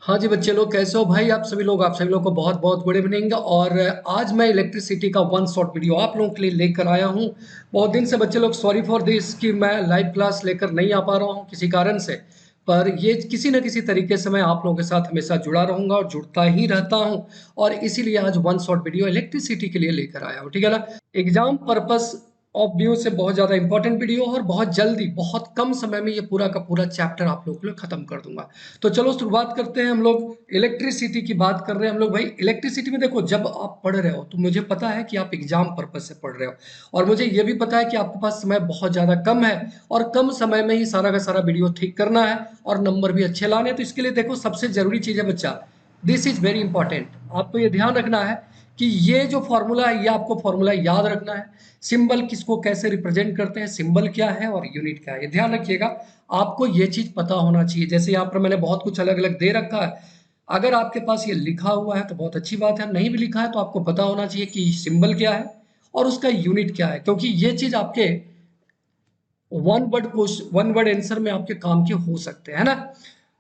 हाँ जी, बच्चे लोग कैसे हो भाई? आप सभी लोग को बहुत-बहुत गुड इवनिंग। और आज मैं इलेक्ट्रिसिटी का वन शॉट वीडियो आप लोगों के लिए लेकर आया हूँ। बहुत दिन से बच्चे लोग सॉरी फॉर दिस कि मैं लाइव क्लास लेकर नहीं आ पा रहा हूँ किसी कारण से। पर ये किसी न किसी तरीके से मैं आप लोगों के साथ हमेशा जुड़ा रहूँगा और जुड़ता ही रहता हूँ। और इसीलिए आज वन शॉट वीडियो इलेक्ट्रिसिटी के लिए लेकर आया हूँ, ठीक है ना? एग्ज़ाम पर्पस ऑफ व्यू से बहुत ज़्यादा इंपॉर्टेंट वीडियो और बहुत जल्दी, बहुत कम समय में ये पूरा का पूरा चैप्टर आप लोगों के लिए खत्म कर दूँगा। तो चलो शुरुआत करते हैं। हम लोग इलेक्ट्रिसिटी की बात कर रहे हैं हम लोग। भाई इलेक्ट्रिसिटी में देखो, जब आप पढ़ रहे हो तो मुझे पता है कि आप एग्जाम पर्पज से पढ़ रहे हो, और मुझे ये भी पता है कि आपके पास समय बहुत ज़्यादा कम है और कम समय में ही सारा का सारा वीडियो ठीक करना है और नंबर भी अच्छे लाने हैं। तो इसके लिए देखो, सबसे ज़रूरी चीज़ है बच्चा, दिस इज़ वेरी इंपॉर्टेंट। आपको ये ध्यान रखना है कि ये जो फॉर्मूला है, ये आपको फॉर्मूला याद रखना है। सिंबल किसको कैसे रिप्रेजेंट करते हैं, सिंबल क्या है और यूनिट क्या है, ये ध्यान रखिएगा। आपको ये चीज पता होना चाहिए। जैसे यहाँ पर मैंने बहुत कुछ अलग अलग दे रखा है। अगर आपके पास ये लिखा हुआ है तो बहुत अच्छी बात है, नहीं भी लिखा है तो आपको पता होना चाहिए कि सिंबल क्या है और उसका यूनिट क्या है, क्योंकि ये चीज आपके वन वर्ड आंसर में आपके काम के हो सकते हैं, है ना?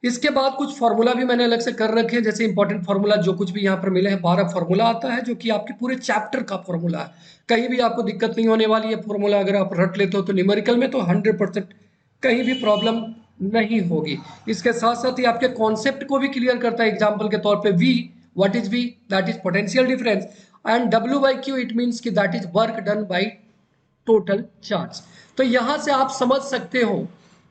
इसके बाद कुछ फार्मूला भी मैंने अलग से कर रखे हैं। जैसे इंपॉर्टेंट फार्मूला जो कुछ भी यहाँ पर मिले हैं, 12 फार्मूला आता है जो कि आपके पूरे चैप्टर का फार्मूला है। कहीं भी आपको दिक्कत नहीं होने वाली है। फार्मूला अगर आप रट लेते हो तो न्यूमेरिकल में तो 100% कहीं भी प्रॉब्लम नहीं होगी। इसके साथ साथ ही आपके कॉन्सेप्ट को भी क्लियर करता है। एग्जाम्पल के तौर पे V, what is V? That is potential difference. And W by Q, it means कि that is work done by total charge. तो यहां से आप समझ सकते हो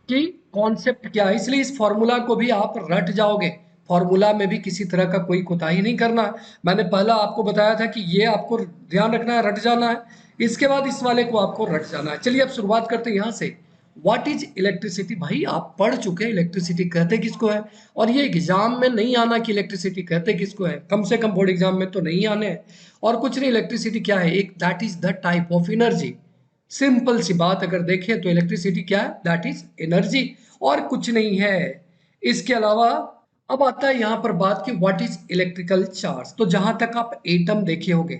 कि कॉन्सेप्ट क्या है, इसलिए इस फॉर्मूला को भी आप रट जाओगे। फॉर्मूला में भी किसी तरह का कोई कोताही नहीं करना। मैंने पहला आपको बताया था कि ये आपको ध्यान रखना है, रट जाना है। इसके बाद इस वाले को आपको रट जाना है। चलिए अब शुरुआत करते हैं यहां से। What is electricity? भाई आप पढ़ चुके हैं इलेक्ट्रिसिटी कहते किसको है। और ये एग्जाम में नहीं आना कि इलेक्ट्रिसिटी कहते किसको है, कम से कम बोर्ड एग्जाम में तो नहीं आने हैं। और कुछ नहीं, इलेक्ट्रिसिटी क्या है? एक that is the type of energy. Simple सी बात अगर देखें तो इलेक्ट्रिसिटी क्या है? दैट इज एनर्जी, और कुछ नहीं है। इसके अलावा अब आता है यहां पर बात कि व्हाट इज इलेक्ट्रिकल चार्ज। तो जहां तक आप एटम देखे होंगे,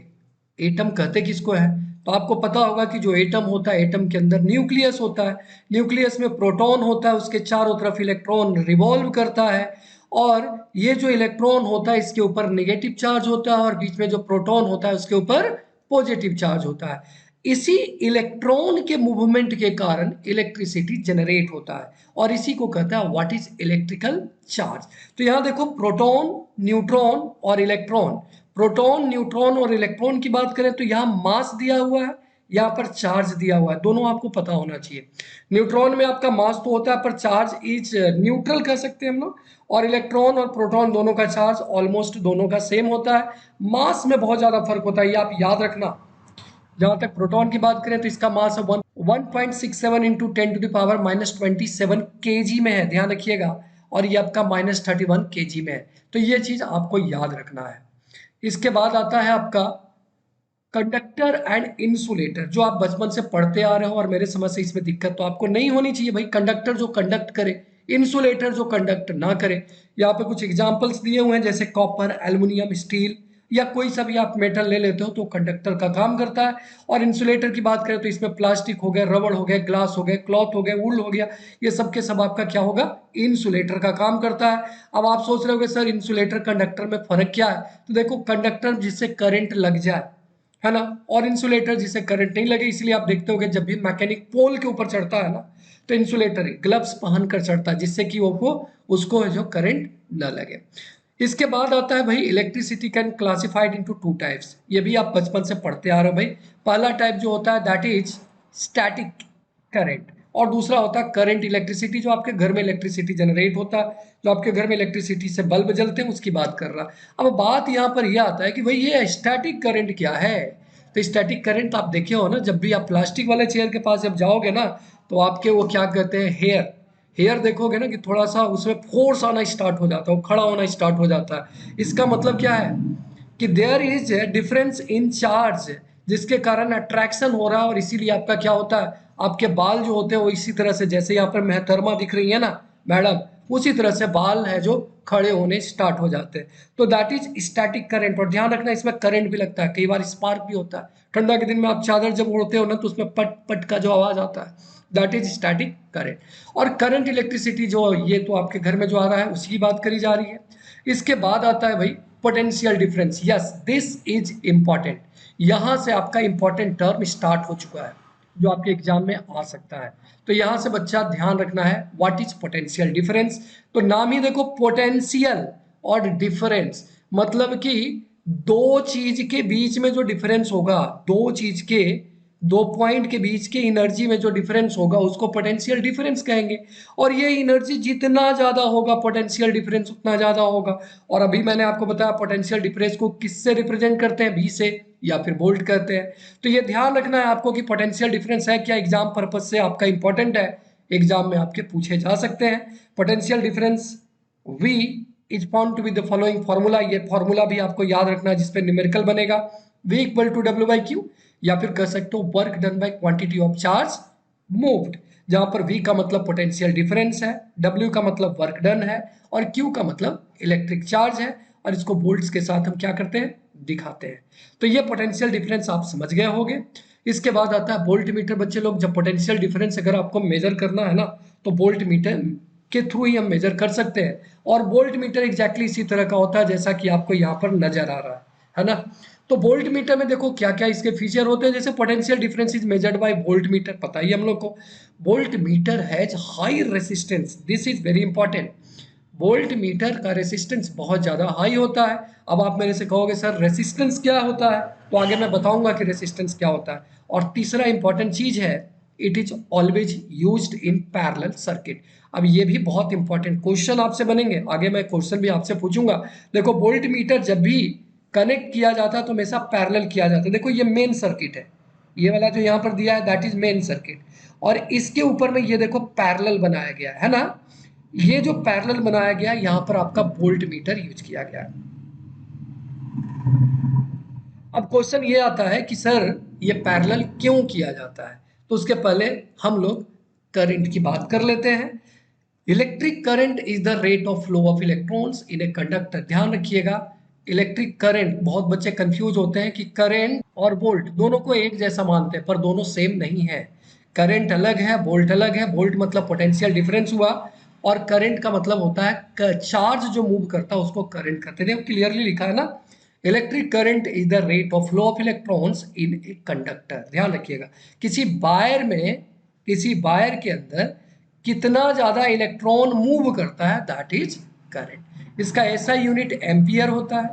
एटम कहते किसको है? तो आपको पता होगा कि जो एटम होता है, एटम के अंदर न्यूक्लियस होता है। न्यूक्लियस में प्रोटॉन होता है, उसके चारों तरफ इलेक्ट्रॉन रिवॉल्व करता है। और ये जो इलेक्ट्रॉन होता है इसके ऊपर नेगेटिव चार्ज होता है और बीच में जो प्रोटॉन होता है उसके ऊपर पॉजिटिव चार्ज होता है। इसी इलेक्ट्रॉन के मूवमेंट के कारण इलेक्ट्रिसिटी जनरेट होता है, और इसी को कहता है व्हाट इज इलेक्ट्रिकल चार्ज। तो यहां देखो, प्रोटॉन, न्यूट्रॉन और इलेक्ट्रॉन। प्रोटॉन, न्यूट्रॉन और इलेक्ट्रॉन की बात करें तो यहाँ मास दिया हुआ है, यहाँ पर चार्ज दिया हुआ है। दोनों आपको पता होना चाहिए। न्यूट्रॉन में आपका मास तो होता है पर चार्ज इज न्यूट्रल कह सकते हैं हम लोग। और इलेक्ट्रॉन और प्रोटॉन दोनों का चार्ज ऑलमोस्ट दोनों का सेम होता है। मास में बहुत ज्यादा फर्क होता है, ये आप याद रखना। जहां तक प्रोटॉन की बात करें तो इसका मास है 1.67 into 10 to the power -27 kg में है, ध्यान रखिएगा। और ये आपका -31 kg में है। तो ये चीज आपको याद रखना है। इसके बाद आता है आपका कंडक्टर एंड इंसुलेटर, जो आप बचपन से पढ़ते आ रहे हो और मेरे समझ से इसमें दिक्कत तो आपको नहीं होनी चाहिए। भाई कंडक्टर जो कंडक्ट करे, इंसुलेटर जो कंडक्ट ना करे। यहाँ पे कुछ एग्जांपल्स दिए हुए हैं, जैसे कॉपर, एल्युमिनियम, स्टील, या कोई सा भी आप मेटल ले लेते हो तो कंडक्टर का काम करता है। और इंसुलेटर की बात करें तो इसमें प्लास्टिक हो गया, रबड़ हो गया, ग्लास हो गया, क्लॉथ हो गया, वुल हो गया, ये सब के सब आपका क्या होगा? इंसुलेटर का काम करता है। अब आप सोच रहे होगे सर इंसुलेटर कंडक्टर में फर्क क्या है? तो देखो, कंडक्टर जिससे करंट लग जाए, है ना, और इंसुलेटर जिसे करंट नहीं लगे। इसलिए आप देखते होगे जब भी मैकेनिक पोल के ऊपर चढ़ता है ना, तो इंसुलेटर ग्लव्स पहन कर चढ़ता है, जिससे कि वो उसको जो करंट न लगे। इसके बाद आता है भाई, electricity can classified into two types. ये भी आप बचपन से पढ़ते आ रहे हो भाई। पहला टाइप जो होता है दैट इज स्टैटिक करंट, और दूसरा होता है करंट इलेक्ट्रिसिटी, जो आपके घर में इलेक्ट्रिसिटी जनरेट होता है, जो आपके घर में इलेक्ट्रिसिटी से बल्ब जलते हैं, उसकी बात कर रहा। अब बात यहाँ पर यह आता है कि भाई ये स्टैटिक करंट क्या है। तो स्टैटिक करंट आप देखे हो ना, जब भी आप प्लास्टिक वाले चेयर के पास जब जाओगे ना, तो आपके वो क्या कहते हैं, हेयर, हेयर देखोगे ना कि थोड़ा सा उसमें फोर्स आना स्टार्ट हो जाता है, वो खड़ा होना स्टार्ट हो जाता है। इसका मतलब क्या है कि there is difference in charge, जिसके कारण अट्रैक्शन हो रहा है, और इसीलिए आपका क्या होता है, आपके बाल जो होते हैं वो इसी तरह से, जैसे यहाँ पर महतरमा दिख रही है ना मैडम, उसी तरह से बाल है जो खड़े होने स्टार्ट हो जाते हैं। तो दैट इज स्टैटिक करंट। और ध्यान रखना, इसमें करंट भी लगता है, कई बार स्पार्क भी होता है। ठंडा के दिन में आप चादर जब ओढ़ते हो ना, तो उसमें पट पट का जो आवाज आता है, दैट इज स्टैटिक करंट। और करंट इलेक्ट्रिसिटी जो ये तो आपके घर में जो आ रहा है उसी की बात करी जा रही है। इसके बाद आता है भाई potential difference. Yes, this is important. यहां से आपका इंपॉर्टेंट टर्म स्टार्ट हो चुका है जो आपके एग्जाम में आ सकता है। तो यहां से बच्चा ध्यान रखना है व्हाट इज पोटेंशियल डिफरेंस। तो नाम ही देखो पोटेंशियल और डिफरेंस, मतलब कि दो चीज के बीच में जो डिफरेंस होगा, दो चीज के, दो पॉइंट के बीच के एनर्जी में जो डिफरेंस होगा उसको पोटेंशियल डिफरेंस कहेंगे। और ये एनर्जी जितना ज्यादा होगा पोटेंशियल डिफरेंस उतना ज्यादा होगा। और अभी मैंने आपको बताया पोटेंशियल डिफरेंस को किससे रिप्रेजेंट करते हैं, बी से या फिर वोल्ट करते हैं। तो ये ध्यान रखना है आपको कि पोटेंशियल डिफरेंस है क्या, एग्जाम पर्पज से आपका इंपॉर्टेंट है, एग्जाम में आपके पूछे जा सकते हैं। Potential difference V is found to be the following formula. ये फॉर्मूला भी आपको याद रखना है जिसपे न्यूमेरिकल बनेगा, V इक्वल टू W/Q, या फिर कह सकते हो work done by quantity of charge moved, जहां पर V का मतलब पोटेंशियल डिफरेंस है, W का मतलब वर्क डन है और Q का मतलब इलेक्ट्रिक चार्ज है। और इसको वोल्ट्स के साथ हम क्या करते हैं, दिखाते हैं। तो ये पोटेंशियल डिफरेंस आप समझ गए होंगे। इसके बाद आता है वोल्ट मीटर। बच्चे लोग, जब पोटेंशियल डिफरेंस अगर आपको मेजर करना है ना, तो वोल्ट मीटर के थ्रू ही हम मेजर कर सकते हैं। और वोल्ट मीटर एग्जैक्टली इसी तरह का होता है जैसा कि आपको यहाँ पर नजर आ रहा है ना। तो वोल्ट मीटर में देखो क्या क्या इसके फीचर होते हैं। जैसे potential difference is measured by volt meter, पता ही हम लोग को। Volt meter has high resistance, this is very important. Volt meter का रेसिस्टेंस बहुत ज्यादा हाई होता है। अब आप मेरे से कहोगे सर रेसिस्टेंस क्या होता है, तो आगे मैं बताऊंगा कि रेसिस्टेंस क्या होता है। और तीसरा इंपॉर्टेंट चीज है, it is always used in parallel circuit. अब ये भी बहुत इंपॉर्टेंट क्वेश्चन आपसे बनेंगे, आगे मैं क्वेश्चन भी आपसे पूछूंगा। देखो वोल्ट मीटर जब भी कनेक्ट किया जाता है तो हमेशा पैरेलल किया जाता है। देखो ये मेन सर्किट है, ये वाला जो यहाँ पर दिया है दैट इज मेन सर्किट, और इसके ऊपर में ये देखो पैरेलल बनाया गया है ना। ये जो पैरेलल बनाया गया है यहाँ पर आपका वोल्ट मीटर यूज किया गया है। अब क्वेश्चन ये आता है कि सर ये पैरेलल क्यों किया जाता है, तो उसके पहले हम लोग करंट की बात कर लेते हैं। Electric current is the rate of flow of electrons in a conductor. ध्यान रखिएगा, इलेक्ट्रिक करंट, बहुत बच्चे कंफ्यूज होते हैं कि करंट और वोल्ट दोनों को एक जैसा मानते हैं, पर दोनों सेम नहीं है। करंट अलग है, वोल्ट अलग है। वोल्ट मतलब पोटेंशियल डिफरेंस हुआ, और करंट का मतलब होता है चार्ज जो मूव करता है उसको करंट कहते हैं। क्लियरली लिखा है ना, electric current is the rate of flow of electrons in a conductor. ध्यान रखिएगा, किसी वायर में, किसी वायर के अंदर कितना ज्यादा इलेक्ट्रॉन मूव करता है दैट इज करंट। इसका ऐसा यूनिट एम्पियर होता है।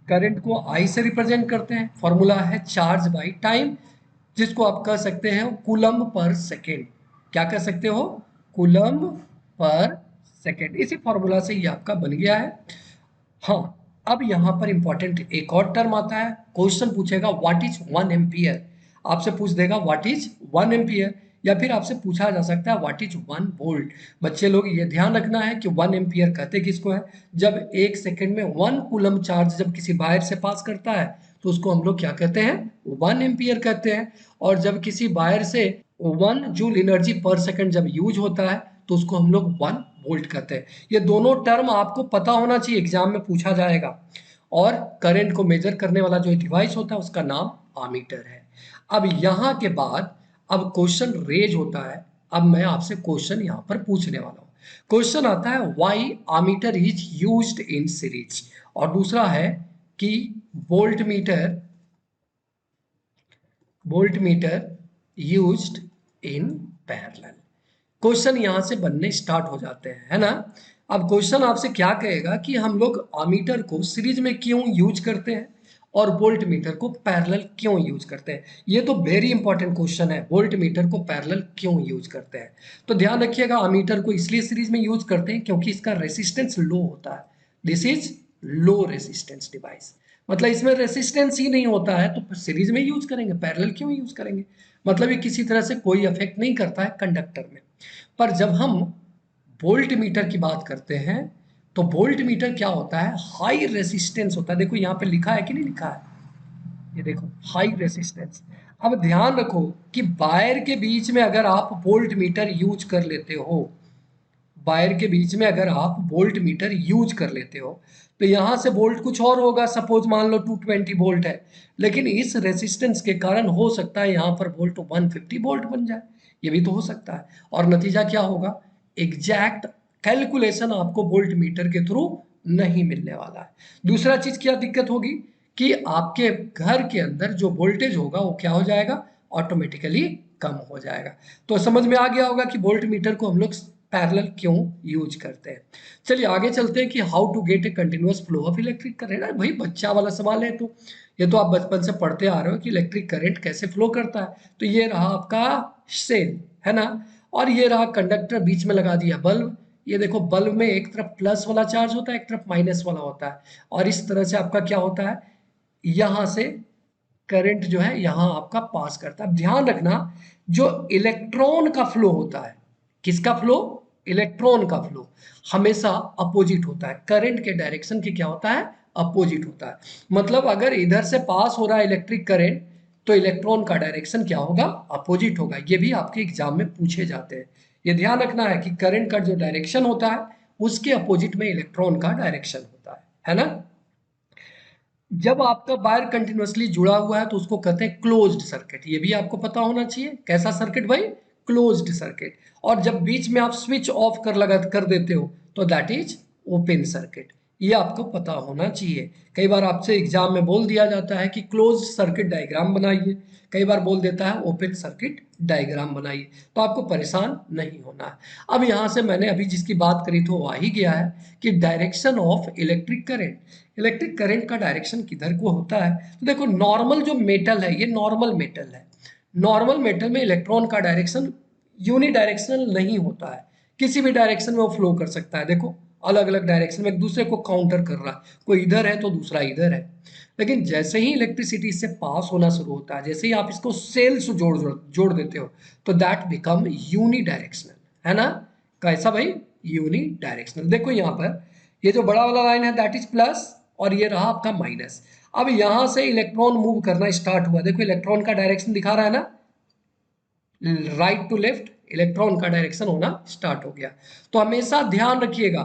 करंट को आई से रिप्रेजेंट करते हैं, फॉर्मूला है चार्ज बाई टाइम, जिसको आप कह सकते हैं कूलम्ब पर सेकेंड। क्या कह सकते हो, कूलम्ब पर सेकेंड। इसी फॉर्मूला से ये आपका बन गया है। हाँ, अब यहाँ पर इंपॉर्टेंट एक और टर्म आता है। क्वेश्चन पूछेगा व्हाट इज 1 एम्पियर, आपसे पूछ देगा व्हाट इज 1 एम्पियर, या फिर आपसे पूछा जा सकता है व्हाट इज 1 वोल्ट। बच्चे लोग ये ध्यान रखना है कि 1 एम्पियर कहते किसको है, जब 1 सेकंड में 1 कूलम चार्ज जब किसी वायर से पास करता है तो उसको हम लोग क्या कहते हैं, 1 एम्पियर कहते हैं। और जब किसी वायर से 1 जूल एनर्जी पर सेकंड जब यूज होता है तो उसको हम लोग 1 वोल्ट कहते हैं। ये दोनों टर्म आपको पता होना चाहिए, एग्जाम में पूछा जाएगा। और करंट को मेजर करने वाला जो डिवाइस होता है उसका नाम आमीटर है। अब यहाँ के बाद अब क्वेश्चन रेज होता है। अब मैं आपसे क्वेश्चन यहाँ पर पूछने वाला हूँ। क्वेश्चन आता है why ammeter is used in series, और दूसरा है कि volt meter, volt meter used in parallel. Question यहां से बनने स्टार्ट हो जाते हैं, है ना। अब क्वेश्चन आपसे क्या कहेगा कि हम लोग अमीटर को सीरीज में क्यों यूज करते हैं और वोल्ट मीटर को पैरेलल क्यों यूज करते हैं। ये तो वेरी इंपॉर्टेंट क्वेश्चन है, वोल्ट मीटर को पैरेलल क्यों यूज करते हैं। तो ध्यान रखिएगा, अमीटर को इसलिए सीरीज में यूज करते हैं क्योंकि इसका रेसिस्टेंस लो होता है। This is low resistance device, मतलब इसमें रेसिस्टेंस ही नहीं होता है तो सीरीज में यूज करेंगे, पैरेलल क्यों यूज करेंगे। मतलब ये किसी तरह से कोई इफेक्ट नहीं करता है कंडक्टर में। पर जब हम वोल्ट मीटर की बात करते हैं तो वोल्ट मीटर क्या होता है, हाई रेसिस्टेंस होता है। देखो यहाँ पे लिखा है कि नहीं लिखा है, ये देखो हाई रेसिस्टेंस। अब ध्यान रखो कि वायर के बीच में अगर आप वोल्ट मीटर यूज कर लेते हो, वायर के बीच में अगर आप वोल्ट मीटर यूज कर लेते हो तो यहां से वोल्ट कुछ और होगा, सपोज मान लो 220 वोल्ट है, लेकिन इस रेसिस्टेंस के कारण हो सकता है यहां पर वोल्ट 150 वोल्ट बन जाए, ये भी तो हो सकता है। और नतीजा क्या होगा, एग्जैक्ट कैलकुलेशन आपको वोल्ट मीटर के थ्रू नहीं मिलने वाला है। दूसरा चीज क्या दिक्कत होगी कि आपके घर के अंदर जो वोल्टेज होगा वो क्या हो जाएगा, ऑटोमेटिकली कम हो जाएगा। तो समझ में आ गया होगा कि वोल्ट मीटर को हम लोग पैरेलल क्यों यूज करते हैं। चलिए आगे चलते हैं कि how to get a continuous flow of electric current. भाई बच्चा वाला सवाल है, तो ये तो आप बचपन से पढ़ते आ रहे हो कि इलेक्ट्रिक करंट कैसे फ्लो करता है। तो ये रहा आपका सेल, है ना, और ये रहा कंडक्टर, बीच में लगा दिया बल्ब। ये देखो बल्ब में एक तरफ प्लस वाला चार्ज होता है, एक तरफ माइनस वाला होता है, और इस तरह से आपका क्या होता है, यहां से करंट जो है यहां आपका पास करता है। ध्यान रखना, जो इलेक्ट्रॉन का फ्लो होता है, किसका फ्लो, इलेक्ट्रॉन का फ्लो हमेशा अपोजिट होता है। करंट के डायरेक्शन की क्या होता है, अपोजिट होता है। मतलब अगर इधर से पास हो रहा है इलेक्ट्रिक करंट, तो इलेक्ट्रॉन का डायरेक्शन क्या होगा, अपोजिट होगा। ये भी आपके एग्जाम में पूछे जाते हैं। ये ध्यान रखना है कि करंट का जो डायरेक्शन होता है उसके अपोजिट में इलेक्ट्रॉन का डायरेक्शन होता है ना। जब आपका वायर कंटिन्यूअसली जुड़ा हुआ है तो उसको कहते हैं क्लोज्ड सर्किट। ये भी आपको पता होना चाहिए, कैसा सर्किट भाई, क्लोज्ड सर्किट। और जब बीच में आप स्विच ऑफ कर देते हो तो दैट इज ओपन सर्किट। ये आपको पता होना चाहिए। कई बार आपसे एग्जाम में बोल दिया जाता है कि क्लोज सर्किट डायग्राम बनाइए, कई बार बोल देता है ओपन सर्किट डायग्राम बनाइए, तो आपको परेशान नहीं होना है। अब यहाँ से मैंने अभी जिसकी बात करी तो वो आ ही गया है कि direction of electric current. Electric current का डायरेक्शन किधर को होता है, तो देखो नॉर्मल जो मेटल है, ये नॉर्मल मेटल है। नॉर्मल मेटल में इलेक्ट्रॉन का डायरेक्शन यूनि डायरेक्शनल नहीं होता है, किसी भी डायरेक्शन में वो फ्लो कर सकता है। देखो अलग अलग डायरेक्शन में एक दूसरे को काउंटर कर रहा है, कोई इधर है तो दूसरा इधर है। लेकिन जैसे ही इलेक्ट्रिसिटी इससे पास होना शुरू होता है, जैसे ही आप इसको सेल से जोड़ देते हो, तो दैट बिकम यूनि डायरेक्शनल, है ना। कैसा भाई, यूनि डायरेक्शनल। देखो यहाँ पर ये जो बड़ा वाला लाइन है दैट इज प्लस, और ये रहा आपका माइनस। अब यहां से इलेक्ट्रॉन मूव करना स्टार्ट हुआ, देखो इलेक्ट्रॉन का डायरेक्शन दिखा रहा है ना, राइट टू लेफ्ट इलेक्ट्रॉन का डायरेक्शन होना स्टार्ट हो गया। तो हमेशा ध्यान रखिएगा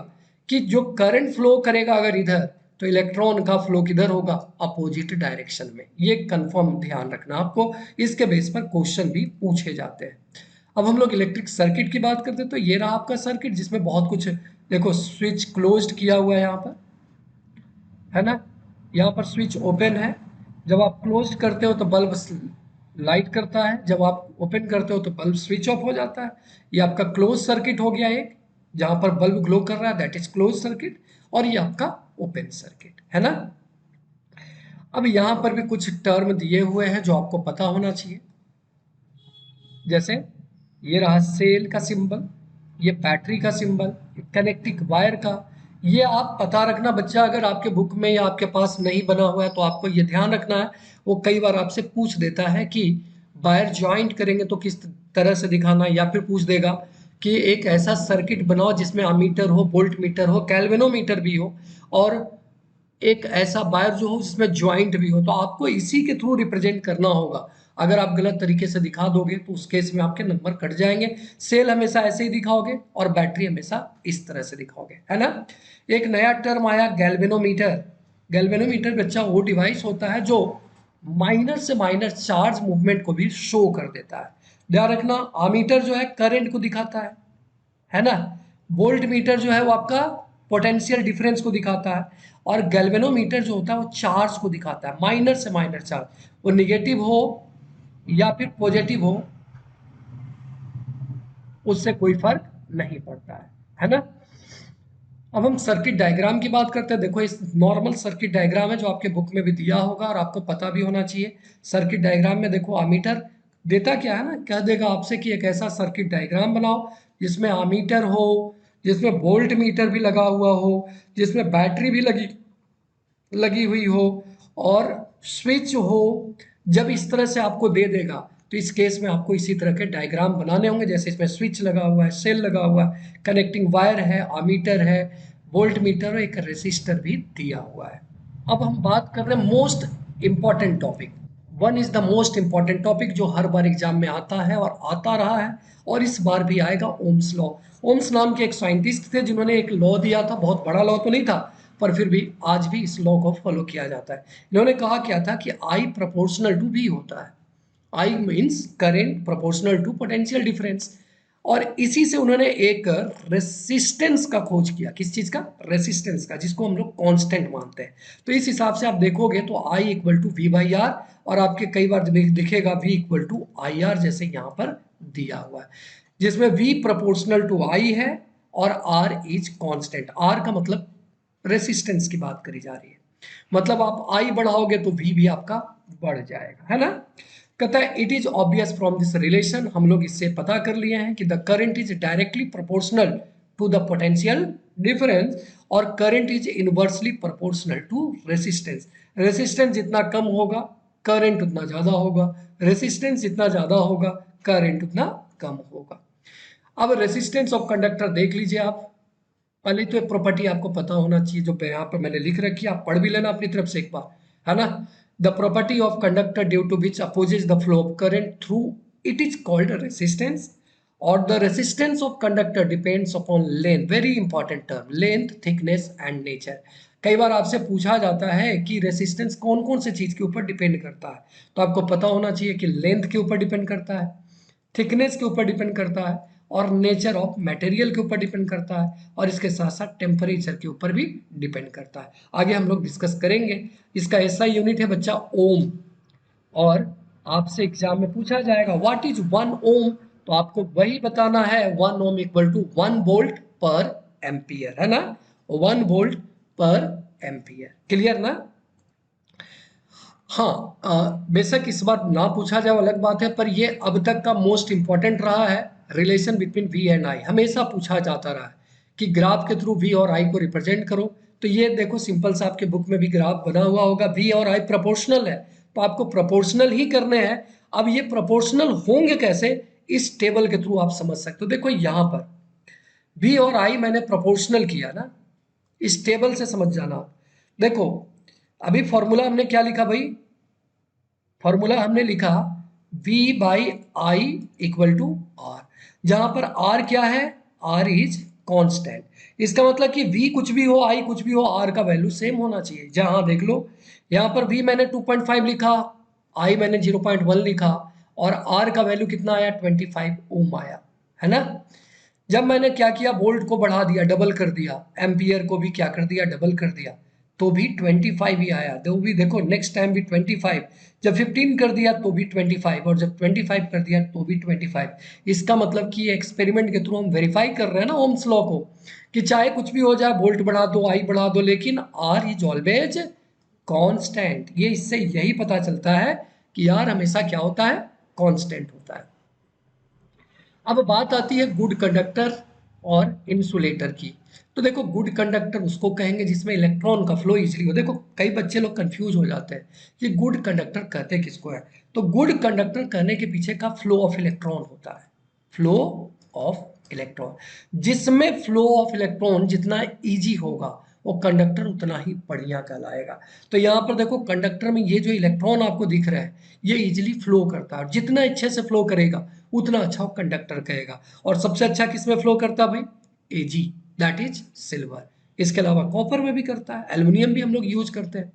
कि जो करंट फ्लो करेगा अगर इधर, तो इलेक्ट्रॉन का फ्लो किधर होगा, अपोजिट डायरेक्शन में। ये कंफर्म ध्यान रखना आपको, इसके बेस पर क्वेश्चन भी पूछे जाते हैं। अब हम लोग इलेक्ट्रिक सर्किट की बात करते हैं, तो ये रहा आपका सर्किट जिसमें बहुत कुछ, देखो स्विच क्लोज्ड किया हुआ है यहाँ पर, है ना, यहाँ पर स्विच ओपन है। जब आप क्लोज करते हो तो बल्ब लाइट करता है, जब आप ओपन करते हो तो बल्ब स्विच ऑफ हो जाता है। ये आपका क्लोज सर्किट हो गया एक, जहां पर बल्ब ग्लो कर रहा है दैट इज क्लोज सर्किट, और ये आपका ओपन सर्किट, है ना। अब यहां पर भी कुछ टर्म दिए हुए हैं जो आपको पता होना चाहिए, जैसे ये रहा सेल का सिंबल, ये बैटरी का सिंबल, कनेक्टिंग वायर का। ये आप पता रखना बच्चा, अगर आपके बुक में या आपके पास नहीं बना हुआ है तो आपको ये ध्यान रखना है। वो कई बार आपसे पूछ देता है कि वायर ज्वाइंट करेंगे तो किस तरह से दिखाना, या फिर पूछ देगा कि एक ऐसा सर्किट बनाओ जिसमें अमीटर हो, वोल्ट मीटर हो, कैल्वेनोमीटर भी हो, और एक ऐसा वायर जो हो जिसमें ज्वाइंट भी हो। तो आपको इसी के थ्रू रिप्रेजेंट करना होगा। अगर आप गलत तरीके से दिखा दोगे तो उस केस में आपके नंबर कट जाएंगे। सेल हमेशा ऐसे ही दिखाओगे और बैटरी हमेशा इस तरह से दिखाओगे, है ना। एक नया टर्म आया गैल्वेनोमीटर। गैल्वेनोमीटर बच्चा वो डिवाइस होता है जो माइनर से माइनर चार्ज मूवमेंट को भी शो कर देता है। ध्यान रखना, आमीटर जो है करंट को दिखाता है ना। वोल्ट मीटर जो है वो आपका पोटेंशियल डिफरेंस को दिखाता है, और गैल्वेनोमीटर जो होता है वो चार्ज को दिखाता है, माइनर से माइनर चार्ज, वो निगेटिव हो या फिर पॉजिटिव हो, उससे कोई फर्क नहीं पड़ता है ना। अब हम सर्किट डायग्राम की बात करते हैं। देखो इस नॉर्मल सर्किट डायग्राम है जो आपके बुक में भी दिया होगा और आपको पता भी होना चाहिए। सर्किट डायग्राम में देखो अमीटर देता क्या है ना, कह देगा आपसे कि एक ऐसा सर्किट डायग्राम बनाओ जिसमें अमीटर हो, जिसमें वोल्ट मीटर भी लगा हुआ हो, जिसमें बैटरी भी लगी लगी हुई हो, और स्विच हो। जब इस तरह से आपको दे देगा तो इस केस में आपको इसी तरह के डायग्राम बनाने होंगे, जैसे इसमें स्विच लगा हुआ है, सेल लगा हुआ है, कनेक्टिंग वायर है, अमीटर है, वोल्ट मीटर और एक रेसिस्टर भी दिया हुआ है। अब हम बात कर रहे हैं most important topic. One is the most important topic जो हर बार एग्जाम में आता है और आता रहा है, और इस बार भी आएगा, ओम्स लॉ। ओम्स नाम के एक साइंटिस्ट थे जिन्होंने एक लॉ दिया था, बहुत बड़ा लॉ तो नहीं था पर फिर भी आज भी इस लॉ को फॉलो किया जाता है। इन्होंने कहा क्या था कि आई प्रोपोर्शनल टू वी होता है। I means current proportional to potential difference. और इसी से उन्होंने एक रेसिस्टेंस का खोज किया। किस चीज का? रेसिस्टेंस का, जिसको हम लोग कांस्टेंट मानते हैं। तो इस हिसाब से आप देखोगे तो I equal to V by R, और आपके कई बार दिखेगा V equal to I R, जैसे यहाँ पर दिया हुआ है, जिसमें V प्रोपोर्शनल टू I है और R इज कांस्टेंट। R का मतलब रेसिस्टेंस की बात करी जा रही है, मतलब आप I बढ़ाओगे तो V भी आपका बढ़ जाएगा, है ना। कहता है it is obvious from this relation, हम लोग इससे पता कर लिए हैं कि the current is directly proportional to the potential difference, और current is inversely proportional to resistance. Resistance जितना कम होगा करंट उतना ज्यादा होगा, रेसिस्टेंस जितना ज्यादा होगा करंट उतना कम होगा। अब रेसिस्टेंस ऑफ कंडक्टर देख लीजिए आप। पहले तो प्रॉपर्टी आपको पता होना चाहिए जो यहाँ पर मैंने लिख रखी है, आप पढ़ भी लेना अपनी तरफ से एक बार, है ना। The property of conductor due to which opposes the flow of current through it is called resistance, और the resistance of conductor depends upon length, very important term, length, thickness and nature. कई बार आपसे पूछा जाता है कि resistance कौन कौन से चीज के ऊपर डिपेंड करता है, तो आपको पता होना चाहिए कि लेंथ के ऊपर डिपेंड करता है, थिकनेस के ऊपर डिपेंड करता है, और नेचर ऑफ मटेरियल के ऊपर डिपेंड करता है, और इसके साथ साथ टेम्परेचर के ऊपर भी डिपेंड करता है। आगे हम लोग डिस्कस करेंगे। इसका ऐसा यूनिट है बच्चा ओम, और आपसे एग्जाम में पूछा जाएगा व्हाट इज 1 ओम, तो आपको वही बताना है 1 ओम इक्वल टू 1 वोल्ट पर एम्पियर, है ना, 1 वोल्ट पर एम्पियर। क्लियर ना। हाँ, बेशक इस बार ना पूछा जाए अलग बात है, पर ये अब तक का मोस्ट इंपॉर्टेंट रहा है। Relation between V and I हमेशा पूछा जाता रहा है कि ग्राफ के थ्रू वी और आई को रिप्रेजेंट करो। तो ये देखो सिंपल सा आपके बुक में भी ग्राफ बना हुआ होगा, वी और आई प्रोपोर्शनल है, तो आपको प्रोपोर्शनल ही करने हैं। अब ये प्रोपोर्शनल होंगे कैसे, इस टेबल के थ्रू आप समझ सकते हो। देखो यहाँ पर वी और आई मैंने प्रोपोर्शनल किया ना, इस टेबल से समझ जाना आप। देखो अभी फॉर्मूला हमने क्या लिखा भाई, फॉर्मूला हमने लिखा V by I equal to R, जहां पर R क्या है, R इज कांस्टेंट। इसका मतलब कि V कुछ भी हो, I कुछ भी हो, R का वैल्यू सेम होना चाहिए। जहां देख लो यहाँ पर V मैंने 2.5 लिखा, I मैंने 0.1 लिखा, और R का वैल्यू कितना आया, 25 ओम आया, है ना। जब मैंने क्या किया, वोल्ट को बढ़ा दिया, डबल कर दिया, एम्पियर को भी क्या कर दिया, डबल कर दिया, तो भी 25 ही आया। तो भी देखो नेक्स्ट टाइम भी 25, जब 15 कर दिया तो भी 25, और जब 25 कर दिया तो भी 25। इसका मतलब कि एक्सपेरिमेंट के थ्रू हम वेरीफाई कर रहे हैं ना ओम्स लॉ को, कि चाहे कुछ भी हो जाए, वोल्ट बढ़ा दो, आई बढ़ा दो, लेकिन आर इज ऑलवेज कांस्टेंट। ये इससे यही पता चलता है कि आर हमेशा क्या होता है, कांस्टेंट होता है। अब बात आती है गुड कंडक्टर और इंसुलेटर की। तो देखो गुड कंडक्टर उसको कहेंगे जिसमें इलेक्ट्रॉन का फ्लो इजीली हो। देखो कई बच्चे लोग कंफ्यूज हो जाते हैं कि गुड कंडक्टर कहते किसको है। तो गुड कंडक्टर कहने के पीछे का फ्लो ऑफ इलेक्ट्रॉन होता है, फ्लो ऑफ इलेक्ट्रॉन, जिसमें फ्लो ऑफ इलेक्ट्रॉन जितना इजी होगा वो कंडक्टर उतना ही बढ़िया कहलाएगा। तो यहाँ पर देखो कंडक्टर में ये जो इलेक्ट्रॉन आपको दिख रहा है ये इजीली फ्लो करता है, और जितना अच्छे से फ्लो करेगा उतना अच्छा वो कंडक्टर कहेगा। और सबसे अच्छा किसमें फ्लो करता है भाई, एजी, दैट इज सिल्वर। इसके अलावा कॉपर में भी करता है, एल्युमिनियम भी हम लोग यूज करते हैं।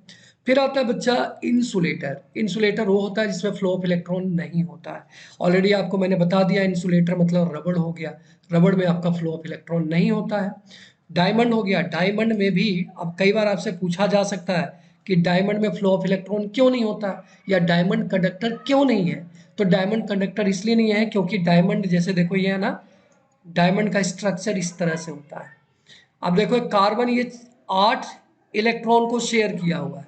फिर आता है बच्चा इंसुलेटर। इंसुलेटर वो होता है जिसमें फ्लो ऑफ इलेक्ट्रॉन नहीं होता है। ऑलरेडी आपको मैंने बता दिया इंसुलेटर मतलब रबड़ हो गया, रबड़ में आपका फ्लो ऑफ इलेक्ट्रॉन नहीं होता है। डायमंड हो गया, डायमंड में भी अब कई बार आपसे पूछा जा सकता है कि डायमंड में फ्लो ऑफ इलेक्ट्रॉन क्यों नहीं होता, या डायमंड कंडक्टर क्यों नहीं है। तो डायमंड कंडक्टर इसलिए नहीं है क्योंकि डायमंड जैसे देखो ये है ना, डायमंड का स्ट्रक्चर इस तरह से होता है। अब देखो कार्बन ये 8 इलेक्ट्रॉन को शेयर किया हुआ है।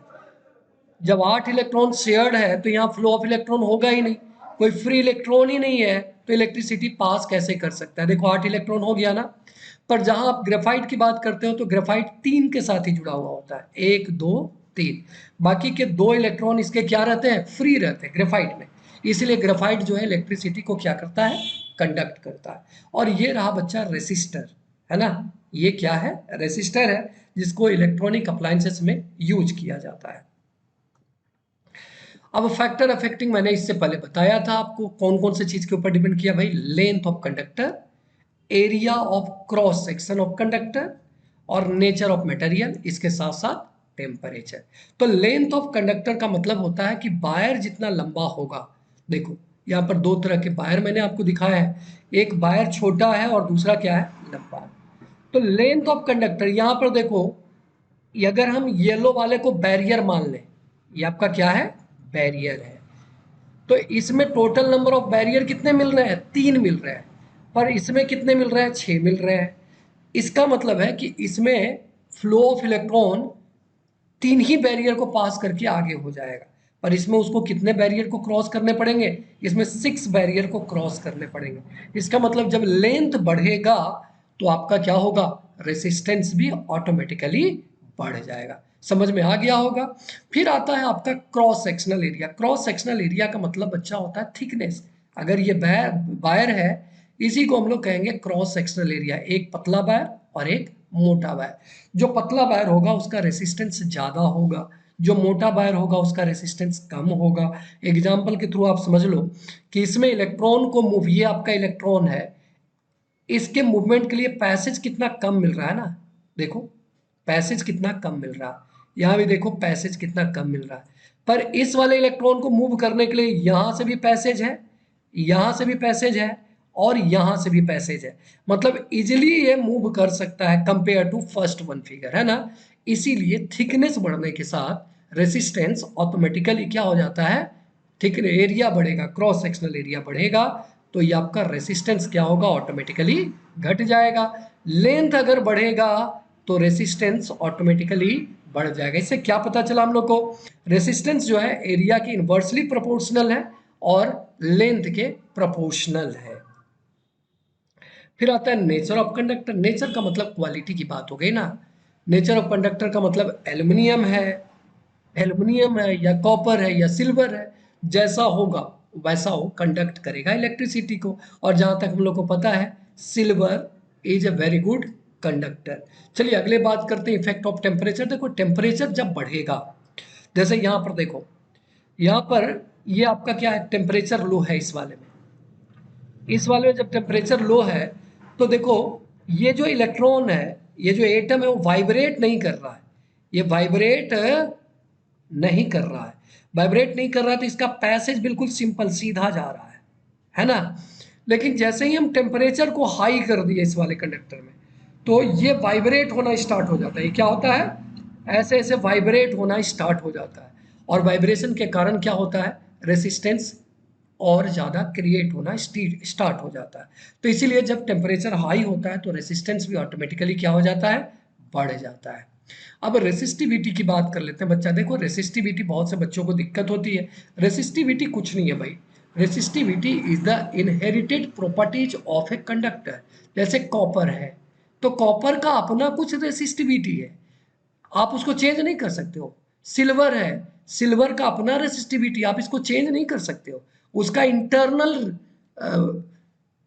जब 8 इलेक्ट्रॉन शेयर्ड है तो यहाँ फ्लो ऑफ इलेक्ट्रॉन होगा ही नहीं, कोई फ्री इलेक्ट्रॉन ही नहीं है, तो इलेक्ट्रिसिटी पास कैसे कर सकता है। देखो 8 इलेक्ट्रॉन हो गया ना। पर जहां आप ग्रेफाइट की बात करते हो तो ग्रेफाइट 3 के साथ ही जुड़ा हुआ होता है, 1 2 3। बाकी के 2 इलेक्ट्रॉन इसके क्या रहते हैं, फ्री रहते हैं ग्रेफाइट में। इसलिए ग्रेफाइट जो है इलेक्ट्रिसिटी को क्या करता है, कंडक्ट करता है। और ये रहा बच्चा रेसिस्टर, है ना। ये क्या है, रेसिस्टर है, जिसको इलेक्ट्रॉनिक अप्लायंसेस में यूज किया जाता है। अब फैक्टर अफेक्टिंग मैंने इससे पहले बताया था आपको, कौन कौन से चीज के ऊपर डिपेंड किया भाई, length of conductor, area of cross section of conductor, और नेचर ऑफ मटेरियल, इसके साथ साथ टेम्परेचर। तो लेंथ ऑफ कंडक्टर का मतलब होता है कि वायर जितना लंबा होगा, देखो यहाँ पर दो तरह के वायर मैंने आपको दिखाया है, एक वायर छोटा है और दूसरा क्या है, लंबा। तो लेंथ ऑफ कंडक्टर यहाँ पर देखो, ये अगर हम येलो वाले को बैरियर मान लें, ये आपका क्या है, बैरियर है, तो इसमें टोटल नंबर ऑफ बैरियर कितने मिल रहे हैं, 3 मिल रहे हैं, पर इसमें कितने मिल रहे हैं, 6 मिल रहे हैं। इसका मतलब है कि इसमें flow of electron 3 he barrier को पास करके आगे हो जाएगा, पर इसमें उसको कितने बैरियर को क्रॉस करने पड़ेंगे, इसमें 6 बैरियर को क्रॉस करने पड़ेंगे। इसका मतलब जब लेंथ बढ़ेगा तो आपका क्या होगा, रेसिस्टेंस भी ऑटोमेटिकली बढ़ जाएगा। समझ में आ गया होगा। फिर आता है आपका cross sectional area. Cross sectional area का मतलब बच्चा होता है थिकनेस। अगर ये वायर है, इसी को हम लोग कहेंगे क्रॉस सेक्शनल एरिया। एक पतला वायर और एक मोटा वायर। जो पतला वायर होगा उसका रेसिस्टेंस ज्यादा होगा, जो मोटा वायर होगा उसका रेसिस्टेंस कम होगा। एग्जाम्पल के थ्रू आप समझ लो कि इसमें इलेक्ट्रॉन को मूव, ये आपका इलेक्ट्रॉन है, इसके मूवमेंट के लिए पैसेज कितना कम मिल रहा है ना, देखो पैसेज कितना कम मिल रहा है, यहाँ भी देखो पैसेज कितना कम मिल रहा है। पर इस वाले इलेक्ट्रॉन को मूव करने के लिए यहाँ से भी पैसेज है, यहाँ से भी पैसेज है और यहाँ से भी पैसेज है, मतलब इजिली ये मूव कर सकता है compare to first one figure, है ना। इसीलिए थिकनेस बढ़ने के साथ रेसिस्टेंस ऑटोमेटिकली क्या हो जाता है, ठीक है, एरिया बढ़ेगा, क्रॉस सेक्शनल एरिया बढ़ेगा, तो ये आपका रेसिस्टेंस क्या होगा, ऑटोमेटिकली घट जाएगा। लेंथ अगर बढ़ेगा तो रेसिस्टेंस ऑटोमेटिकली बढ़ जाएगा। इससे क्या पता चला हम लोग को, रेसिस्टेंस जो है एरिया के इनवर्सली प्रोपोर्शनल है और लेंथ के प्रोपोर्शनल है। फिर आता है नेचर ऑफ कंडक्टर। नेचर का मतलब क्वालिटी की बात हो गई ना। नेचर ऑफ कंडक्टर का मतलब एल्युमिनियम है या कॉपर है या सिल्वर है, जैसा होगा वैसा वो कंडक्ट करेगा इलेक्ट्रिसिटी को। और जहां तक हम लोग को पता है silver is a very good conductor. चलिए अगले बात करते हैं इफेक्ट ऑफ टेम्परेचर। देखो टेम्परेचर जब बढ़ेगा, जैसे यहाँ पर देखो, यहाँ पर ये आपका क्या है, टेम्परेचर लो है इस वाले में। इस वाले में जब टेम्परेचर लो है तो देखो ये जो इलेक्ट्रॉन है, ये जो एटम है वो वाइब्रेट नहीं कर रहा है, ये वाइब्रेट नहीं कर रहा है। वाइब्रेट नहीं कर रहा है तो इसका पैसेज बिल्कुल सिंपल सीधा जा रहा है ना। लेकिन जैसे ही हम टेम्परेचर को हाई कर दिए इस वाले कंडक्टर में, तो ये वाइब्रेट होना स्टार्ट हो जाता है। ये क्या होता है, ऐसे ऐसे वाइब्रेट होना स्टार्ट हो जाता है, और वाइब्रेशन के कारण क्या होता है, रेसिस्टेंस और ज़्यादा क्रिएट होना स्टार्ट हो जाता है। तो इसीलिए जब टेम्परेचर हाई होता है तो रेसिस्टेंस भी ऑटोमेटिकली क्या हो जाता है, बढ़ जाता है। अब रेसिस्टिविटी की बात कर लेते हैं बच्चा। देखो रेसिस्टिविटी बहुत से बच्चों को दिक्कत होती है। रेसिस्टिविटी कुछ नहीं है भाई, resistivity is the inherited properties of a conductor. जैसे कॉपर है तो कॉपर का अपना कुछ रेसिस्टिविटी है, आप उसको चेंज नहीं कर सकते हो। सिल्वर है, सिल्वर का अपना रेसिस्टिविटी, आप इसको चेंज नहीं कर सकते हो। उसका इंटरनल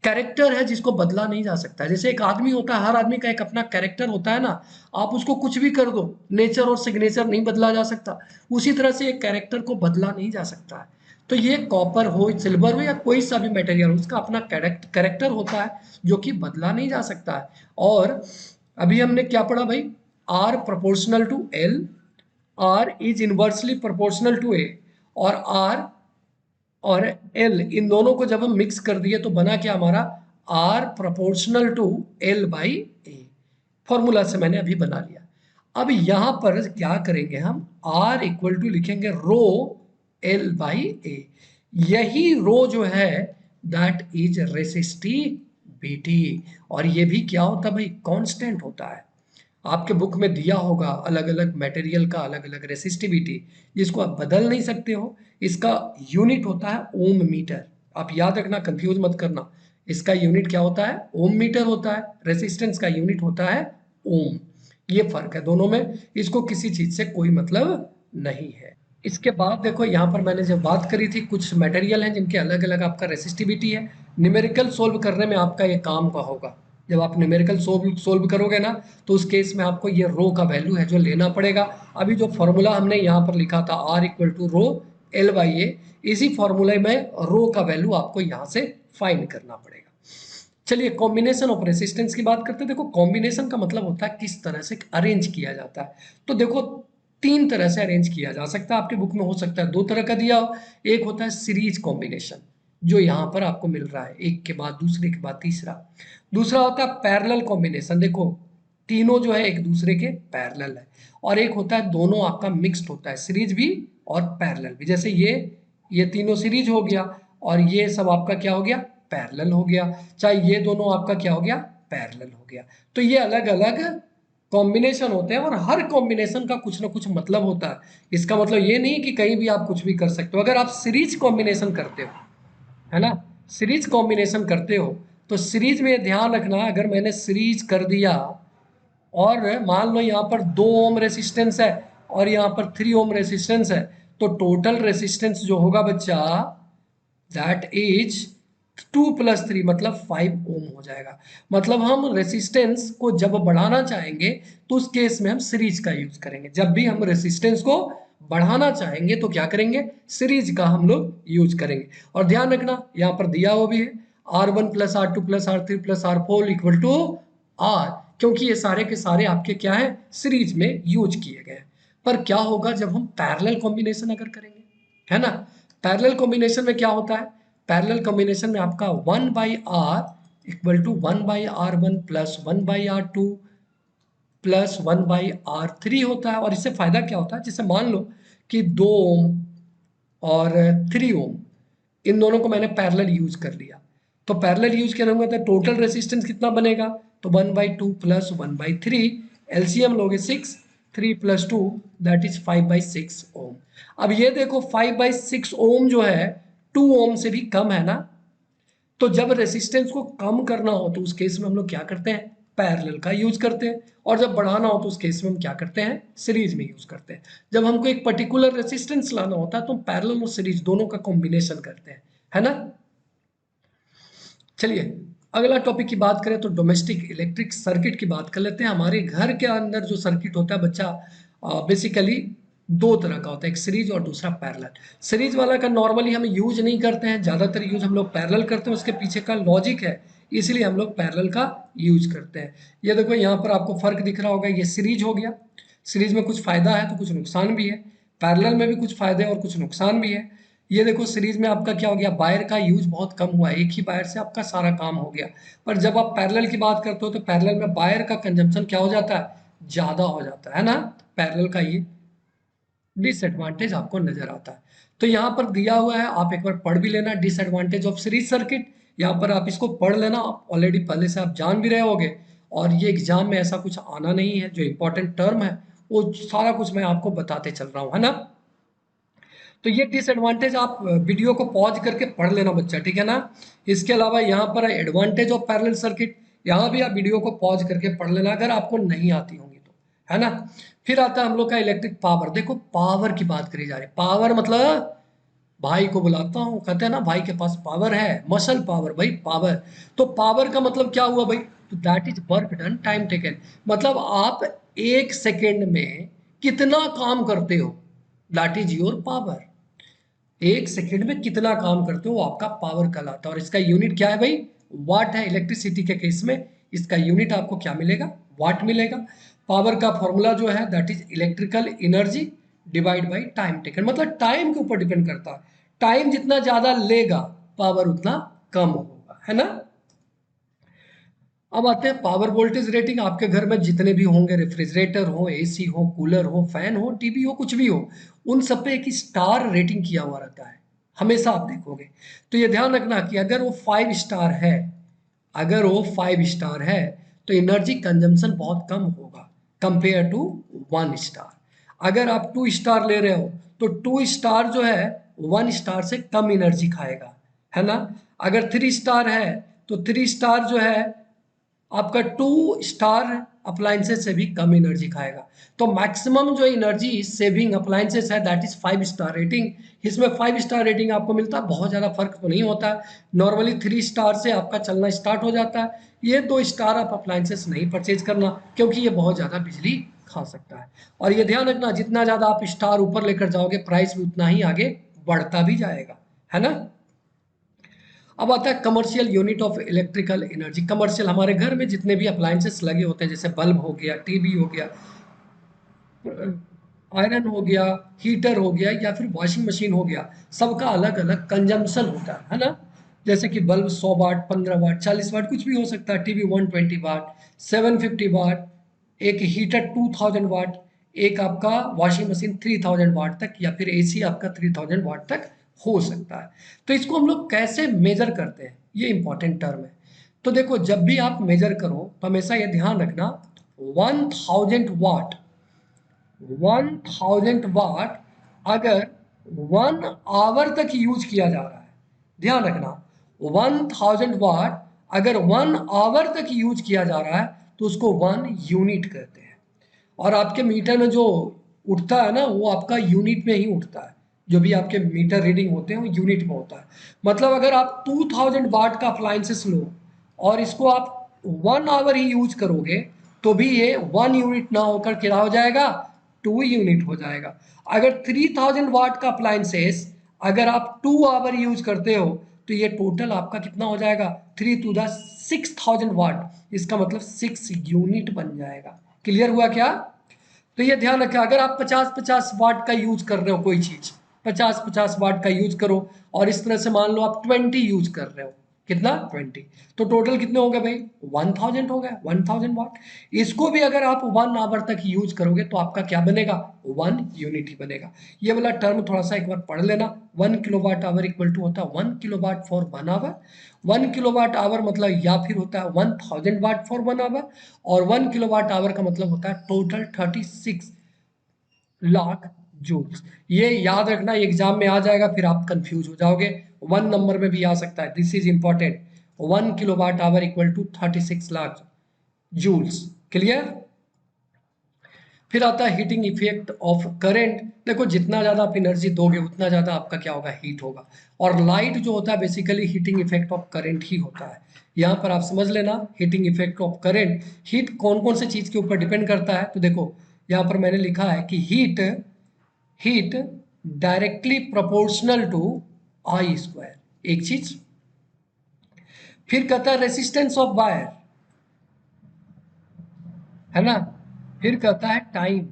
कैरेक्टर है जिसको बदला नहीं जा सकता। जैसे एक आदमी होता है, हर आदमी का एक अपना कैरेक्टर होता है ना, आप उसको कुछ भी कर दो, नेचर और सिग्नेचर नहीं बदला जा सकता। उसी तरह से एक कैरेक्टर को बदला नहीं जा सकता है। तो ये कॉपर हो, सिल्वर हो या कोई सा भी मटेरियल, उसका अपना कैरेक्टर होता है जो कि बदला नहीं जा सकता है। और अभी हमने क्या पढ़ा भाई, R proportional to L, R is inversely proportional to A, और आर और एल इन दोनों को जब हम मिक्स कर दिए तो बना क्या हमारा, R proportional to L by A. Formula से मैंने अभी बना लिया। अब यहां पर क्या करेंगे हम, आर इक्वल टू लिखेंगे रो एल बाई ए। यही रो जो है दैट इज रेसिस्टिविटी, और ये भी क्या होता है भाई, कांस्टेंट होता है। आपके बुक में दिया होगा अलग अलग मटेरियल का अलग अलग रेसिस्टिविटी, जिसको आप बदल नहीं सकते हो। इसका यूनिट होता है ओम मीटर। आप याद रखना, कंफ्यूज मत करना। इसका यूनिट क्या होता है, ओम मीटर होता है। रेसिस्टेंस का यूनिट होता है ओम। ये फर्क है दोनों में, इसको किसी चीज से कोई मतलब नहीं है। इसके बाद देखो यहाँ पर मैंने जब बात करी थी, कुछ मटेरियल हैं जिनके अलग अलग आपका रेसिस्टिविटी है। न्यूमेरिकल सोल्व करने में आपका ये काम का होगा। जब आप न्यूमेरिकल सोल्व करोगे ना, तो उस केस में आपको ये रो का वैल्यू है जो लेना पड़ेगा। अभी जो फॉर्मूला हमने यहाँ पर लिखा था R equal to rho L by A, इसी फॉर्मूले में रो का वैल्यू आपको यहाँ से फाइंड करना पड़ेगा। चलिए कॉम्बिनेशन ऑफ रेसिस्टेंस की बात करते हैं। देखो कॉम्बिनेशन का मतलब होता है किस तरह से अरेंज किया जाता है। तो देखो 3 तरह से अरेंज किया जा सकता है, आपके बुक में हो सकता है 2 तरह का दिया हो। एक होता है सीरीज कॉम्बिनेशन, जो यहाँ पर आपको मिल रहा है, एक के बाद दूसरे के बाद तीसरा। दूसरा होता है पैरेलल कॉम्बिनेशन। देखो तीनों जो है एक दूसरे के पैरेलल है। और एक होता है दोनों आपका मिक्स्ड होता है, सीरीज भी और पैरेलल भी। जैसे ये तीनों सीरीज हो गया और ये सब आपका क्या हो गया, पैरेलल हो गया। चाहे ये दोनों आपका क्या हो गया, पैरेलल हो गया। तो ये अलग अलग कॉम्बिनेशन होते हैं और हर कॉम्बिनेशन का कुछ ना कुछ मतलब होता है। इसका मतलब ये नहीं कि कहीं भी आप कुछ भी कर सकते हो। अगर आप सीरीज कॉम्बिनेशन करते हो, है ना, सीरीज कॉम्बिनेशन करते हो, तो सीरीज में ध्यान रखना, अगर मैंने सीरीज कर दिया और मान लो यहाँ पर 2 ओम रेसिस्टेंस है और यहाँ पर 3 ओम रेसिस्टेंस है, तो टोटल रेसिस्टेंस जो होगा बच्चा, दैट इज 2 + 3 मतलब 5 ओम हो जाएगा। मतलब हम रेसिस्टेंस को जब बढ़ाना चाहेंगे तो उस केस में हम सीरीज का यूज करेंगे। जब भी हम रेसिस्टेंस को बढ़ाना चाहेंगे तो क्या करेंगे, सीरीज का हम लोग यूज करेंगे। और ध्यान रखना यहाँ पर दिया हुआ भी है R1 + R2 + R3 + R4 = R, क्योंकि ये सारे के सारे आपके क्या है, सीरीज में यूज किए गए हैं। पर क्या होगा जब हम पैरेलल कॉम्बिनेशन अगर करेंगे, है ना। पैरेलल कॉम्बिनेशन में क्या होता है, पैरेलल कॉम्बिनेशन में आपका 1/R = 1/R1 + 1/R2 + 1/R3 होता है। और इससे फायदा क्या होता है, जैसे मान लो कि 2 ओम और 3 ओम, इन दोनों को मैंने पैरेलल यूज कर लिया, तो पैरेलल यूज करूंगा तो टोटल रेजिस्टेंस कितना बनेगा, तो 1/2 + 1/3, एलसीएम लोगे 6, 3 + 2 दैट इज 5/6 ओम। अब ये देखो 5/6 ओम जो है 2 ओम से भी कम है ना। तो जब रेसिस्टेंस को कम करना हो तो उस केस में हम लोग क्या करते हैं, पैरेलल का यूज करते हैं। और जब बढ़ाना हो तो उस केस में हम क्या करते हैं, सीरीज में यूज करते हैं। जब हमको एक पर्टिकुलर रेसिस्टेंस लाना होता है तो हम पैरेलल और सीरीज दोनों का कॉम्बिनेशन करते हैं, है ना। चलिए अगला टॉपिक की बात करें तो डोमेस्टिक इलेक्ट्रिक सर्किट की बात कर लेते हैं। हमारे घर के अंदर जो सर्किट होता है बच्चा, बेसिकली 2 तरह का होता है, एक सीरीज और दूसरा पैरेलल। सीरीज वाला का नॉर्मली हम यूज नहीं करते हैं, ज़्यादातर यूज हम लोग पैरेलल करते हैं, उसके पीछे का लॉजिक है, इसलिए हम लोग पैरेलल का यूज करते हैं। ये देखो यहाँ पर आपको फर्क दिख रहा होगा, ये सीरीज हो गया, सीरीज में कुछ फायदा है तो कुछ नुकसान भी है, पैरेलल में भी कुछ फायदे और कुछ नुकसान भी है। ये देखो सीरीज में आपका क्या हो गया, वायर का यूज बहुत कम हुआ है, एक ही वायर से आपका सारा काम हो गया। पर जब आप पैरेलल की बात करते हो तो पैरेलल में वायर का कंजम्पशन क्या हो जाता है, ज्यादा हो जाता है ना। पैरेलल का ये डिसएडवांटेज आपको नजर आता है। तो यहाँ पर दिया हुआ है, आप एक बार पढ़ भी लेना, डिसएडवांटेज ऑफ सीरीज सर्किट। यहाँ पर आप इसको पढ़ लेना, आप ऑलरेडी पहले से आप जान भी रहे होगे। और ये एग्जाम में ऐसा कुछ आना नहीं है, जो इंपॉर्टेंट टर्म है वो सारा कुछ मैं आपको बताते चल रहा हूँ, है ना। तो ये डिसएडवांटेज आप वीडियो को पॉज करके पढ़ लेना बच्चा, ठीक है ना। इसके अलावा यहाँ पर एडवांटेज ऑफ पैरेलल सर्किट, यहाँ भी आप वीडियो को पॉज करके पढ़ लेना अगर आपको नहीं आती होंगी तो, है ना। फिर आता है हम लोग का इलेक्ट्रिक पावर। देखो पावर की बात करी जा रही है, पावर मतलब भाई को बुलाता हूँ, कहते हैं ना भाई के पास पावर है, मसल पावर भाई, पावर। तो पावर का मतलब क्या हुआ भाई, तो that is work done time taken. मतलब आप 1 सेकेंड में कितना काम करते हो, that is your power. 1 second में कितना काम करते हो वो आपका पावर कहलाता है। और इसका यूनिट क्या है भाई, वाट है। इलेक्ट्रिसिटी के केस में इसका यूनिट आपको क्या मिलेगा, वाट मिलेगा। पावर का फॉर्मूला जो है that is electrical energy divide by time taken, मतलब टाइम के ऊपर डिपेंड करता है। टाइम जितना ज्यादा लेगा पावर उतना कम होगा, है ना। अब आते हैं पावर वोल्टेज रेटिंग। आपके घर में जितने भी होंगे, रेफ्रिजरेटर हो, एसी हो, कूलर हो, फैन हो, टीवी हो, कुछ भी हो, उन सब पे एक स्टार रेटिंग किया हुआ रहता है, हमेशा आप देखोगे। तो ये ध्यान रखना कि अगर वो 5 स्टार है, अगर वो 5 स्टार है तो एनर्जी कंजम्पशन बहुत कम होगा कंपेयर टू 1 स्टार। अगर आप 2 स्टार ले रहे हो तो 2 स्टार जो है 1 स्टार से कम एनर्जी खाएगा, है ना। अगर 3 स्टार है तो 3 स्टार जो है आपका 2 स्टार अप्लायंसेस से भी कम एनर्जी खाएगा। तो मैक्सिमम जो एनर्जी सेविंग अप्लायंसेस है दैट इज 5 स्टार रेटिंग। इसमें 5 स्टार रेटिंग आपको मिलता है, बहुत ज़्यादा फर्क तो नहीं होता है। नॉर्मली 3 स्टार से आपका चलना स्टार्ट हो जाता है। ये 2 स्टार आप अप्लायंसेस नहीं परचेज करना, क्योंकि ये बहुत ज़्यादा बिजली खा सकता है। और ये ध्यान रखना, जितना ज़्यादा आप स्टार ऊपर लेकर जाओगे प्राइस भी उतना ही आगे बढ़ता भी जाएगा, है ना। अब आता है commercial unit of electrical energy. Commercial हमारे घर में जितने भी अप्लायंसेस लगे होते हैं, जैसे बल्ब हो गया, टीवी हो गया, आयरन हो गया, हीटर हो गया या फिर वॉशिंग मशीन हो गया, सबका अलग अलग कंजम्पशन होता है ना। जैसे कि बल्ब 100 वाट, 15 वाट, 40 वाट कुछ भी हो सकता है, टीवी 120 वाट, 750 वाट, एक हीटर 2000 वाट, एक आपका वॉशिंग मशीन 3000 वाट तक, या फिर एसी आपका 3000 वाट तक हो सकता है। तो इसको हम लोग कैसे मेजर करते हैं, ये इंपॉर्टेंट टर्म है। तो देखो, जब भी आप मेजर करो तो हमेशा ये ध्यान रखना, 1000 वाट, 1000 वाट अगर 1 आवर तक यूज किया जा रहा है, ध्यान रखना, 1000 वाट अगर 1 आवर तक यूज किया जा रहा है तो उसको 1 यूनिट कहते हैं। और आपके मीटर में जो उठता है ना, वो आपका यूनिट में ही उठता है। जो भी आपके मीटर रीडिंग होते हैं वो यूनिट में होता है। मतलब अगर आप 2000 वाट का अप्लायंसेस लो और इसको आप 1 आवर ही यूज करोगे तो भी ये 1 यूनिट ना होकर क्या हो जाएगा, 2 यूनिट हो जाएगा। अगर 3000 वाट का अप्लायंसेस अगर आप 2 आवर यूज करते हो तो ये टोटल आपका कितना हो जाएगा, 3 to the 6000 वाट, इसका मतलब 6 यूनिट बन जाएगा। क्लियर हुआ क्या? तो ये ध्यान रखें, अगर आप 50-50 वाट का यूज कर रहे हो कोई चीज, 50-50 वाट का यूज करो, और इस तरह से मान लो आप 20 यूज कर रहे हो, कितना, 20, तो टोटल कितने हो गए भाई, 1000 हो गया, 1000 वाट। इसको भी अगर आप 1 आवर तक यूज करोगे तो आपका क्या बनेगा, 1 यूनिट ही बनेगा। ये वाला टर्म थोड़ा सा एक बार पढ़ लेना। 1 किलोवाट आवर इक्वल टू होता है 1 kilowatt for 1 hour. 1 kilowatt hour मतलब या फिर होता है 1000 वाट फॉर 1 आवर। और 1 किलोवाट आवर का मतलब होता है टोटल 36 लाख जूल्स। ये याद रखना, एग्जाम में आ जाएगा, फिर आप कंफ्यूज हो जाओगे। 1 नंबर में भी आ सकता है, this is important. 1 kilowatt hour equal to 36 lakh joules. Clear? फिर आता है हीटिंग इफेक्ट ऑफ करंट। देखो, जितना ज़्यादा आप एनर्जी दोगे उतना ज़्यादा आपका क्या होगा, हीट होगा। और लाइट जो होता है basically heating effect of current ही होता है। यहाँ पर आप समझ लेना, heating effect of current, heat कौन कौन से चीज़ के ऊपर डिपेंड करता है। तो देखो, यहाँ पर मैंने लिखा है कि heat heat directly proportional to I square, एक चीज। फिर कहता है रेसिस्टेंस ऑफ वायर, है ना। फिर कहता है टाइम,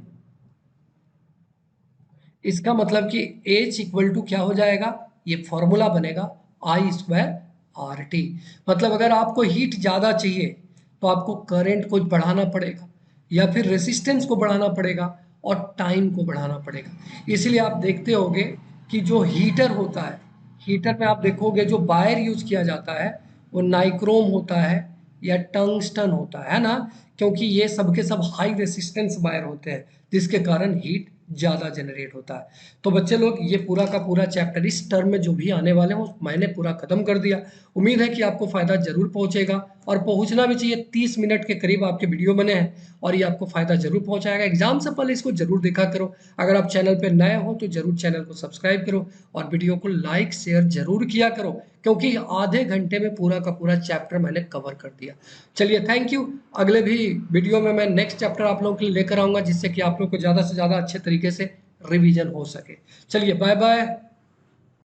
इसका मतलब कि H इक्वल टू क्या हो जाएगा, ये फॉर्मूला बनेगा आई स्क्वायर आर टी। मतलब अगर आपको हीट ज़्यादा चाहिए तो आपको करंट को बढ़ाना पड़ेगा, या फिर रेसिस्टेंस को बढ़ाना पड़ेगा, और टाइम को बढ़ाना पड़ेगा। इसलिए आप देखते होंगे कि जो हीटर होता है, हीटर में आप देखोगे जो वायर यूज किया जाता है वो नाइक्रोम होता है या टंगस्टन होता है ना, क्योंकि ये सबके सब हाई रेसिस्टेंस वायर होते हैं, जिसके कारण हीट ज़्यादा जनरेट होता है। तो बच्चे लोग, ये पूरा का पूरा चैप्टर इस टर्म में जो भी आने वाले हैं वो मैंने पूरा खत्म कर दिया। उम्मीद है कि आपको फ़ायदा जरूर पहुंचेगा, और पहुंचना भी चाहिए। 30 मिनट के करीब आपके वीडियो बने हैं और ये आपको फ़ायदा जरूर पहुंचाएगा। एग्जाम से पहले इसको जरूर देखा करो। अगर आप चैनल पर नए हो तो जरूर चैनल को सब्सक्राइब करो और वीडियो को लाइक शेयर जरूर किया करो, क्योंकि आधे घंटे में पूरा का पूरा चैप्टर मैंने कवर कर दिया। चलिए, थैंक यू। अगले भी वीडियो में मैं नेक्स्ट चैप्टर आप लोगों के लिए लेकर आऊंगा, जिससे कि आप लोग को ज़्यादा से ज़्यादा अच्छे तरीके से रिवीजन हो सके। चलिए, बाय बाय।